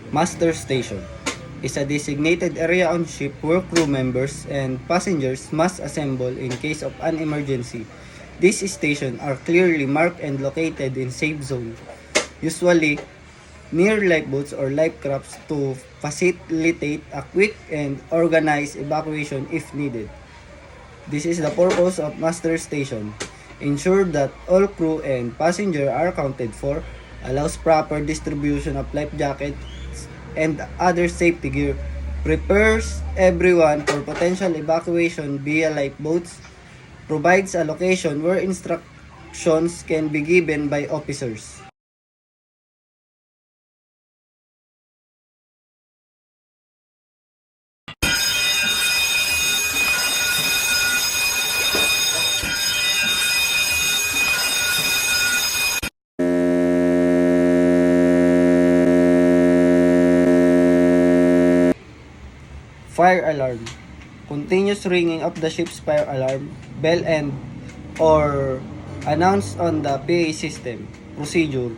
Master Station is a designated area on ship where crew members and passengers must assemble in case of an emergency. These stations are clearly marked and located in safe zone, usually near lifeboats or life crafts to facilitate a quick and organized evacuation if needed. This is the purpose of Master Station. Ensure that all crew and passenger are accounted for, allows proper distribution of life jackets and other safety gear, prepares everyone for potential evacuation via lifeboats, provides a location where instructions can be given by officers. Fire alarm. Continuous ringing of the ship's fire alarm, bell and or announced on the PA system. Procedure.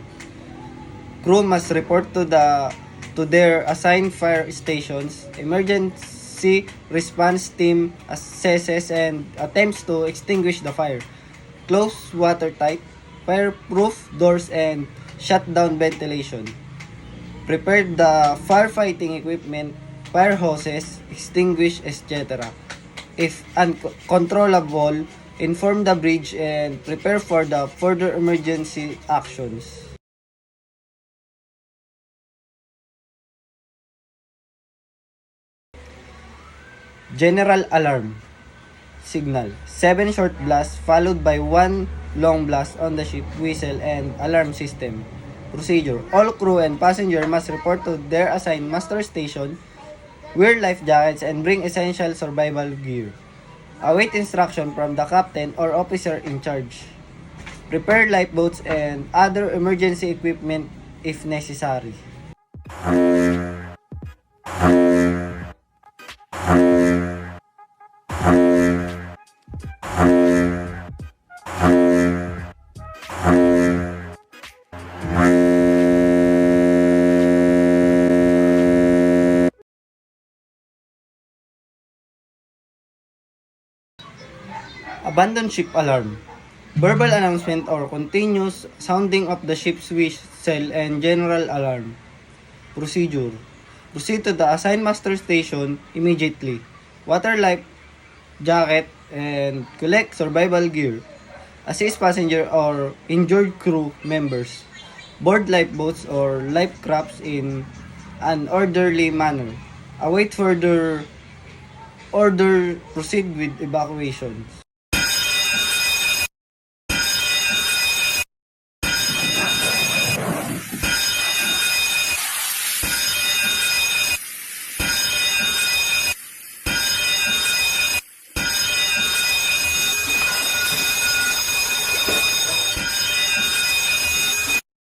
Crew must report to their assigned fire stations. Emergency response team assesses and attempts to extinguish the fire. Close watertight, fireproof doors and shutdown ventilation. Prepare the firefighting equipment, fire hoses, extinguish, etc. If uncontrollable, inform the bridge and prepare for the further emergency actions. General alarm signal. 7 short blasts followed by 1 long blast on the ship whistle and alarm system. Procedure. All crew and passenger must report to their assigned master station, wear life jackets and bring essential survival gear. Await instruction from the captain or officer in charge. Prepare lifeboats and other emergency equipment if necessary. Abandon ship alarm. Verbal announcement or continuous sounding of the ship's whistle and general alarm. Procedure. Proceed to the assigned master station immediately. Water life jacket and collect survival gear. Assist passenger or injured crew members. Board lifeboats or life crafts in an orderly manner. Await further order, proceed with evacuation.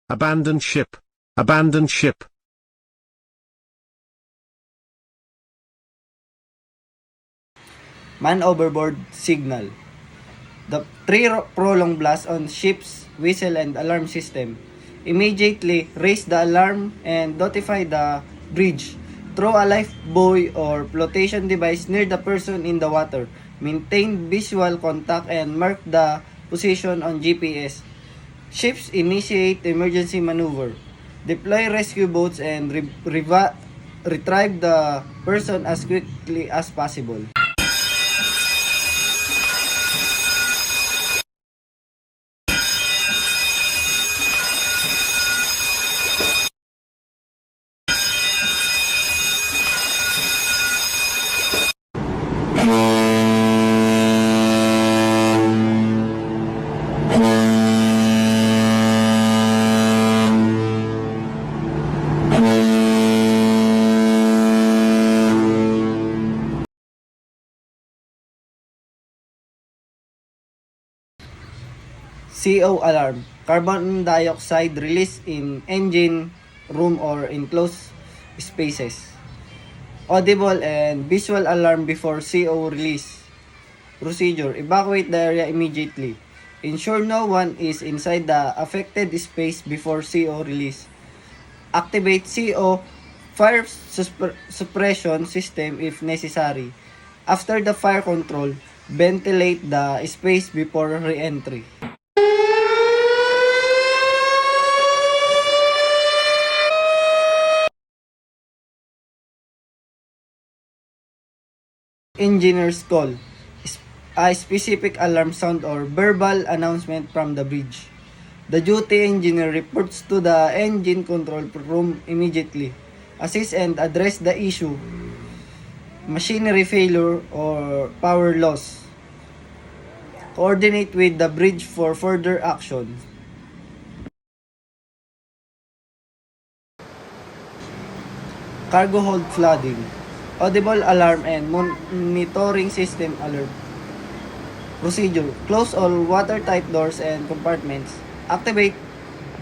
Abandon ship. Abandon ship. Man overboard signal. The 3 prolonged blasts on ship's whistle and alarm system. Immediately raise the alarm and notify the bridge. Throw a life buoy or flotation device near the person in the water. Maintain visual contact and mark the position on GPS. Ships initiate emergency maneuver. Deploy rescue boats and retrieve the person as quickly as possible. CO alarm. Carbon dioxide release in engine room or enclosed spaces. Audible and visual alarm before CO release. Procedure. Evacuate the area immediately. Ensure no one is inside the affected space before CO release. Activate CO fire suppression system if necessary. After the fire control, ventilate the space before re-entry. Engineer's call, a specific alarm sound or verbal announcement from the bridge. The duty engineer reports to the engine control room immediately, assist and address the issue, machinery failure or power loss. Coordinate with the bridge for further action. Cargo hold flooding, audible alarm and monitoring system alert. Procedure: close all watertight doors and compartments. Activate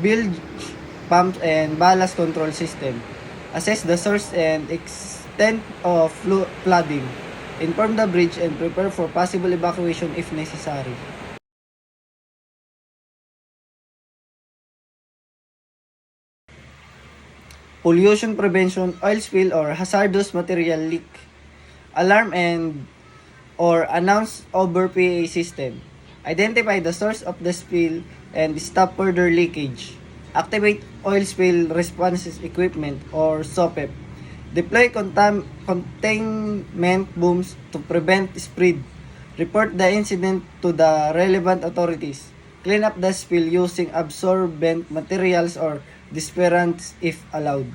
bilge pumps and ballast control system. Assess the source and extent of flooding. Inform the bridge and prepare for possible evacuation if necessary. Pollution prevention, oil spill or hazardous material leak. Alarm and or announce over PA system. Identify the source of the spill and stop further leakage. Activate oil spill response equipment or SOPEP. Deploy containment booms to prevent spread. Report the incident to the relevant authorities. Clean up the spill using absorbent materials or dispersions if allowed.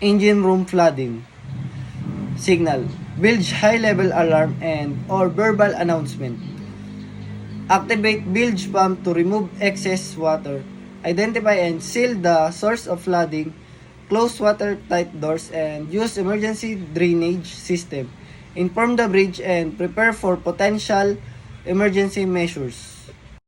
Engine room flooding. Signal. Bilge high-level alarm and or verbal announcement. Activate bilge pump to remove excess water. Identify and seal the source of flooding. Close watertight doors and use emergency drainage system. Inform the bridge and prepare for potential emergency measures.